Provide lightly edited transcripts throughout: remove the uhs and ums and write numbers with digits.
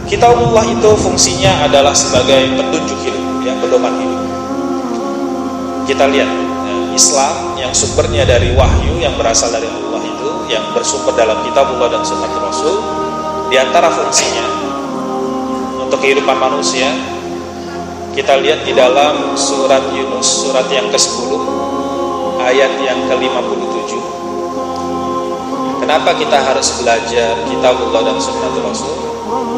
Kitabullah itu fungsinya adalah sebagai petunjuk hidup, ya, pedoman hidup. Kita lihat Islam yang sumbernya dari wahyu yang berasal dari Allah itu, yang bersumber dalam Kitabullah dan Sunnah Rasul. Di antara fungsinya untuk kehidupan manusia, kita lihat di dalam surat Yunus, surat yang ke-10, ayat yang ke-57. Kenapa kita harus belajar Kitabullah dan Sunnah Rasul?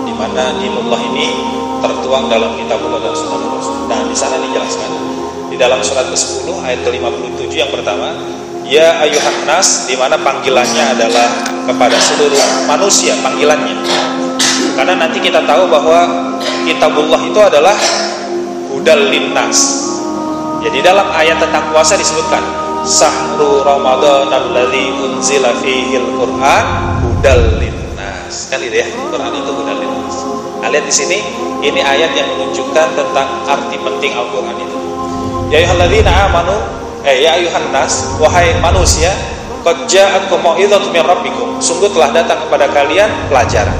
Di mana dinullah ini tertuang dalam Kitabullah dan Sunnah Rasul. Nah, di sana dijelaskan di dalam surat ke-10 ayat ke-57 yang pertama, ya ayuhan nas, di mana panggilannya adalah kepada seluruh manusia, panggilannya. Karena nanti kita tahu bahwa Kitabullah itu adalah hudal linnas. Jadi dalam ayat tentang puasa disebutkan Sahru Ramadan alladzi unzila fihil Qur'an hudal linnas. Kan itu ya, Quran itu hudal linnas. Nah, lihat di sini, ini ayat yang menunjukkan tentang arti penting Al-Qur'an itu. Ya ayyuhalladzina amanu, ya ayyuhan nas, wahai manusia, qad ja'akum mau'izatun min rabbikum. Sungguh telah datang kepada kalian pelajaran.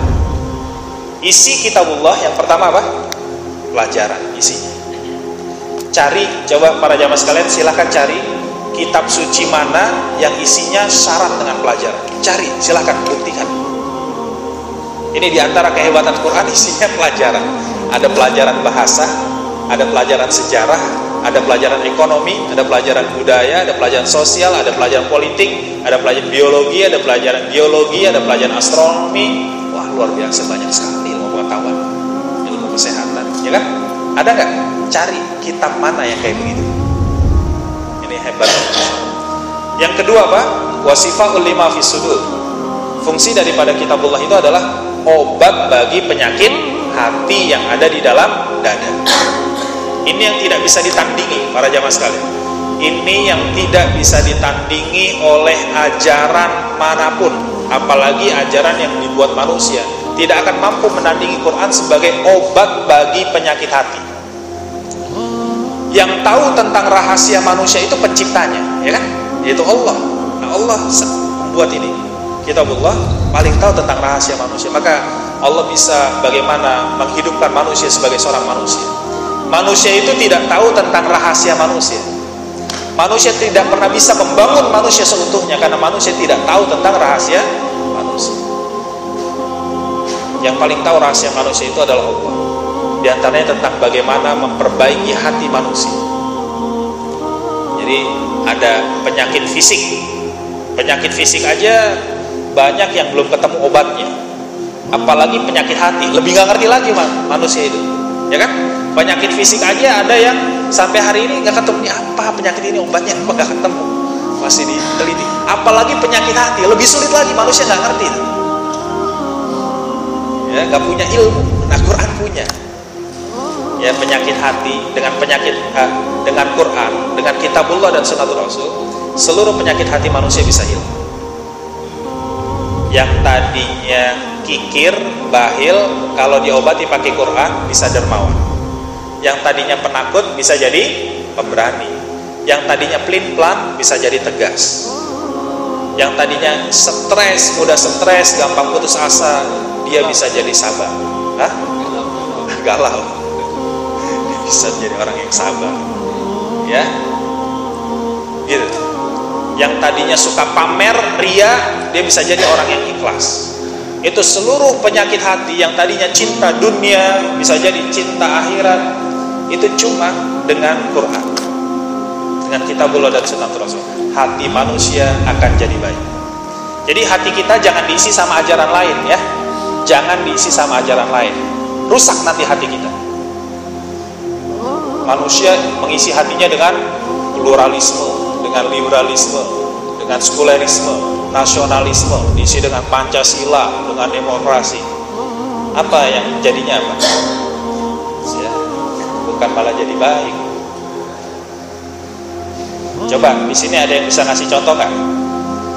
Isi Kitabullah yang pertama apa? Pelajaran isinya. Cari, coba para jamaah sekalian silakan cari kitab suci mana yang isinya syarat dengan pelajaran. Cari, silakan buktikan. Ini diantara kehebatan Quran, isinya pelajaran. Ada pelajaran bahasa, ada pelajaran sejarah, ada pelajaran ekonomi, ada pelajaran budaya, ada pelajaran sosial, ada pelajaran politik, ada pelajaran biologi, ada pelajaran geologi, ada pelajaran astronomi. Wah, luar biasa, banyak sekali ilmu pengetahuan, ilmu kesehatan, ya kan? Ada nggak? Cari kitab mana yang kayak begitu. Ini hebat. Yang kedua apa? Wasifaul lima fis sudur. Fungsi daripada Kitabullah itu adalah obat bagi penyakit hati yang ada di dalam dada. Ini yang tidak bisa ditandingi para jamaah sekalian. Ini yang tidak bisa ditandingi oleh ajaran manapun, apalagi ajaran yang dibuat manusia. Tidak akan mampu menandingi Quran sebagai obat bagi penyakit hati. Yang tahu tentang rahasia manusia itu penciptanya, ya kan? Yaitu Allah. Nah, Allah membuat ini. Kitabullah paling tahu tentang rahasia manusia. Maka Allah bisa bagaimana menghidupkan manusia sebagai seorang manusia. Manusia itu tidak tahu tentang rahasia manusia. Manusia tidak pernah bisa membangun manusia seutuhnya karena manusia tidak tahu tentang rahasia manusia. Yang paling tahu rahasia manusia itu adalah Allah. Di antaranya tentang bagaimana memperbaiki hati manusia. Jadi ada penyakit fisik. Penyakit fisik aja banyak yang belum ketemu obatnya. Apalagi penyakit hati, lebih gak ngerti lagi manusia itu. Ya kan? Penyakit fisik aja ada yang sampai hari ini gak ketemu apa penyakit ini obatnya, kok gak ketemu. Masih diteliti. Apalagi penyakit hati, lebih sulit lagi, manusia gak ngerti. Ya, gak punya ilmu. Nah, Quran punya. Ya, penyakit hati dengan dengan Quran, dengan Kitabullah dan Sunnah Rasul, seluruh penyakit hati manusia bisa hilang. Yang tadinya kikir, bahil, kalau diobati pakai Quran bisa dermawan. Yang tadinya penakut bisa jadi pemberani. Yang tadinya pelin-pelan bisa jadi tegas. Yang tadinya stres, mudah stres, gampang putus asa, dia bisa jadi sabar. Hah? Galau. Bisa jadi orang yang sabar, ya, gitu. Yang tadinya suka pamer, ria, dia bisa jadi orang yang ikhlas. Itu seluruh penyakit hati yang tadinya cinta dunia bisa jadi cinta akhirat. Itu cuma dengan Quran, dengan Kitabullah dan Sunnah Rasul. Hati manusia akan jadi baik. Jadi hati kita jangan diisi sama ajaran lain, ya. Jangan diisi sama ajaran lain. Rusak nanti hati kita. Manusia mengisi hatinya dengan pluralisme, dengan liberalisme, dengan sekulerisme, nasionalisme, diisi dengan Pancasila, dengan demokrasi. Apa yang jadinya apa? Ya, bukan malah jadi baik. Coba di sini ada yang bisa ngasih contoh nggak?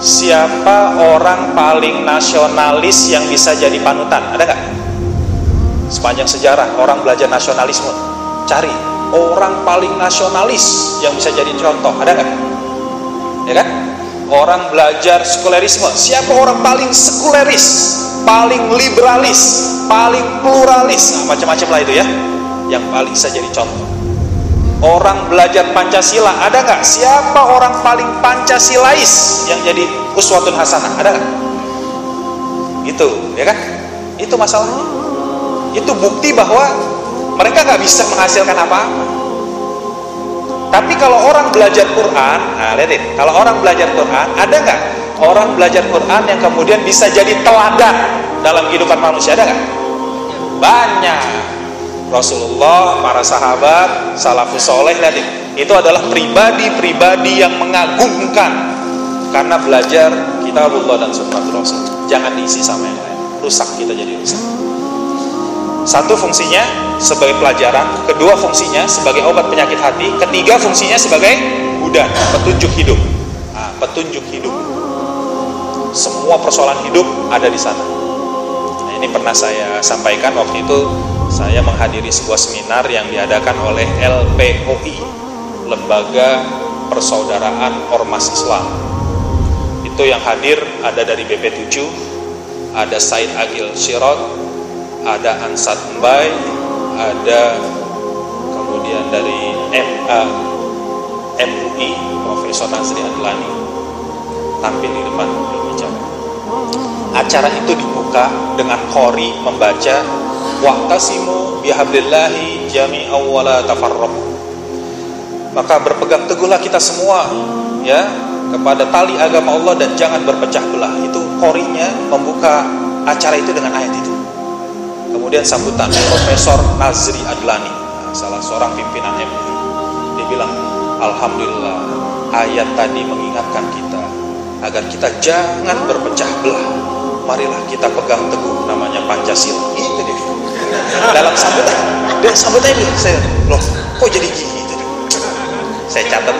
Siapa orang paling nasionalis yang bisa jadi panutan? Ada nggak? Sepanjang sejarah orang belajar nasionalisme, cari orang paling nasionalis yang bisa jadi contoh, ada nggak? Ya kan? orang belajar sekulerisme. Siapa orang paling sekuleris, paling liberalis, paling pluralis, nah, macam-macam lah itu ya, yang paling bisa jadi contoh. Orang belajar Pancasila, ada nggak? Siapa orang paling Pancasilais yang jadi uswatun hasanah? Ada nggak? Gitu, ya kan? Itu masalahnya. Itu bukti bahwa mereka nggak bisa menghasilkan apa-apa. Tapi kalau orang belajar Quran, nah lihatin, kalau orang belajar Quran, ada nggak orang belajar Quran yang kemudian bisa jadi teladan dalam kehidupan manusia? Ada nggak? Banyak. Rasulullah, para sahabat, salafus soleh, lihatin, itu adalah pribadi-pribadi yang mengagumkan karena belajar kitabullah dan sunnah Rasul. Jangan diisi sama yang lain, rusak, kita jadi rusak. Satu fungsinya sebagai pelajaran, kedua fungsinya sebagai obat penyakit hati, ketiga fungsinya sebagai hudan, petunjuk hidup. Nah, petunjuk hidup. Semua persoalan hidup ada di sana. Nah, ini pernah saya sampaikan waktu itu. Saya menghadiri sebuah seminar yang diadakan oleh LPOI, Lembaga Persaudaraan Ormas Islam. Itu yang hadir ada dari BP7, ada Said Agil Sirot, ada Ansat Mbai, ada kemudian dari MUI Profesor Nazri Adlani tampil di depan berbicara. Acara itu dibuka dengan qori membaca wa'tasimu bihablillahi jami'an wa la tafarraqu. Maka berpegang teguhlah kita semua ya kepada tali agama Allah dan jangan berpecah belah. Itu qorinya membuka acara itu dengan ayat itu. Kemudian sambutan Profesor Nazri Adlani, salah seorang pimpinan MUI, dia bilang, alhamdulillah ayat tadi mengingatkan kita agar kita jangan berpecah belah. Marilah kita pegang teguh namanya Pancasila. Itu dia. Dalam sambutan, dia sambutannya bilang, saya loh, kok jadi gini? Saya catat.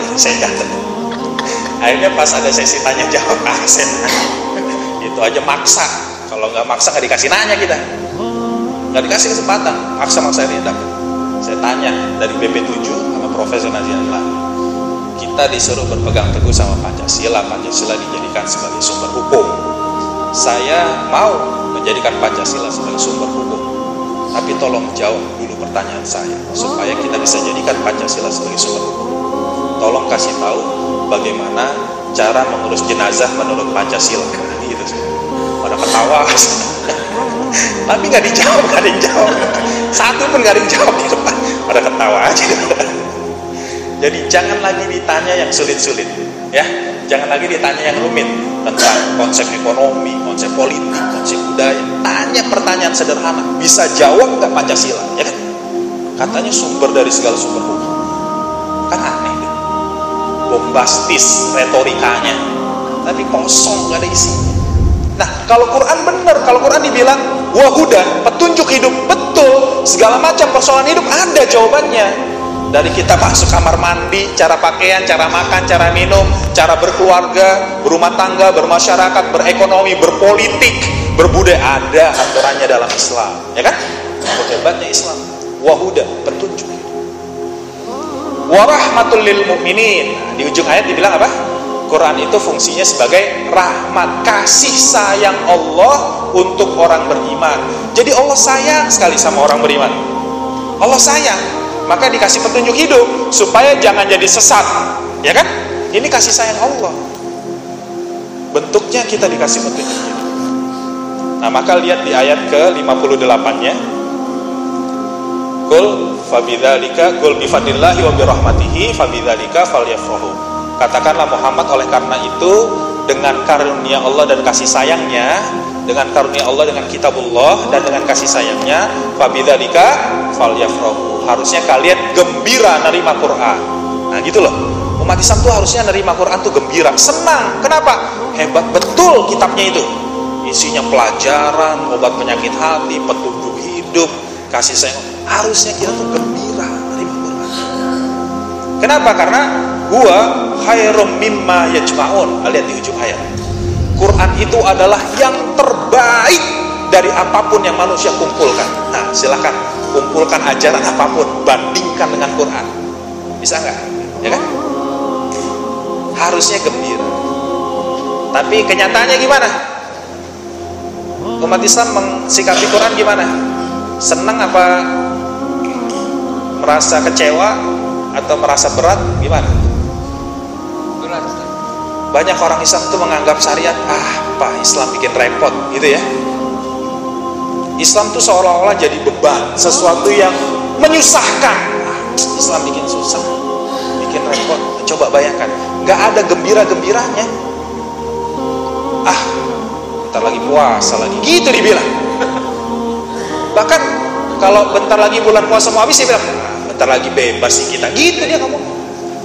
Akhirnya pas ada sesi tanya jawab, saya nanya. Itu aja maksa. Kalau nggak maksa nggak dikasih nanya kita. Nggak dikasih kesempatan, maksa-maksa ini dapat. Saya tanya dari BP7 sama Profesor Nazri Adlani, kita disuruh berpegang teguh sama Pancasila. Pancasila dijadikan sebagai sumber hukum. Saya mau menjadikan Pancasila sebagai sumber hukum, tapi tolong jawab dulu pertanyaan saya supaya kita bisa jadikan Pancasila sebagai sumber hukum. Tolong kasih tahu bagaimana cara mengurus jenazah menurut Pancasila. Gitu sih. Pada ketawa. Tapi nggak dijawab, nggak ada yang jawab. Satu pun nggak ada yang jawab di depan. Pada ketawa aja. Jadi jangan lagi ditanya yang sulit-sulit, ya. Jangan lagi ditanya yang rumit tentang konsep ekonomi, konsep politik, konsep budaya. Tanya pertanyaan sederhana, bisa jawab nggak Pancasila, ya kan? Katanya sumber dari segala sumber hukum. Kan aneh deh. Bombastis retorikanya, tapi kosong, nggak ada isinya. Nah, kalau Quran benar, kalau Quran dibilang wahudan, petunjuk hidup, betul, segala macam persoalan hidup ada jawabannya. Dari kita masuk kamar mandi, cara pakaian, cara makan, cara minum, cara berkeluarga, berumah tangga, bermasyarakat, berekonomi, berpolitik, berbudaya, ada aturannya dalam Islam, ya kan? Hebatnya Islam, wahudan, petunjuk hidup. Warahmatul lil mu'minin. Di ujung ayat dibilang apa? Quran itu fungsinya sebagai rahmat, kasih sayang Allah untuk orang beriman. Jadi Allah sayang sekali sama orang beriman. Allah sayang, maka dikasih petunjuk hidup supaya jangan jadi sesat, ya kan? Ini kasih sayang Allah. Bentuknya kita dikasih petunjuk hidup. Nah, maka lihat di ayat ke-58-nya. Qul fabidzalika qul bifadlillahi wa birahmatihi fabidzalika falyafrahu. Katakanlah Muhammad, oleh karena itu dengan karunia Allah dan kasih sayangnya, dengan karunia Allah, dengan kitabullah dan dengan kasih sayangnya, fabidzalika falyafrahu. Harusnya kalian gembira nerima Quran. Nah gitu loh. Umat Islam tuh harusnya nerima Quran tuh gembira, senang. Kenapa? Hebat betul kitabnya itu. Isinya pelajaran, obat penyakit hati, petunjuk hidup, kasih sayang. Harusnya kita tuh gembira nerima Quran. Kenapa? Karena huwa khairum mimma yajma'un. Lihat di ujung ayat. Quran itu adalah yang terbaik dari apapun yang manusia kumpulkan. Nah, silakan kumpulkan ajaran apapun, bandingkan dengan Quran. Bisa nggak? Ya kan? Harusnya gembira. Tapi kenyataannya gimana? Umat Islam mensikapi Quran gimana? Senang apa merasa kecewa atau merasa berat? Gimana? Berat. Banyak orang Islam itu menganggap syariat, apa Islam bikin repot gitu ya. Islam tuh seolah-olah jadi beban, sesuatu yang menyusahkan. Islam bikin susah, bikin repot. Coba bayangkan, nggak ada gembira-gembiranya. Bentar lagi puasa lagi, gitu dibilang. Bahkan kalau bentar lagi bulan puasa mau habis, dia bilang, bentar lagi bebas sih kita. Gitu dia ngomong.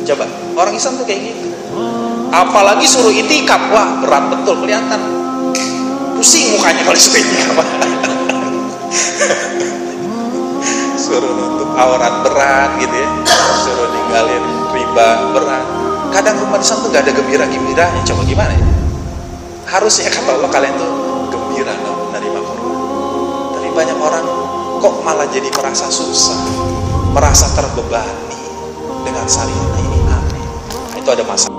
Coba, orang Islam tuh kayak gitu. Apalagi suruh itikaf, wah berat betul, kelihatan. Pusing mukanya kalau suruh itikaf. Suruh nutup aurat berat gitu ya, suruh ninggalin riba berat. Kadang umat Islam tuh gak ada gembira-gembiranya. Coba gimana ya? Harusnya kata Allah kalian tuh gembira dong menerima Quran. Tapi banyak orang kok malah jadi merasa susah, merasa terbebani dengan syariat. Ini aneh. Itu ada masalah.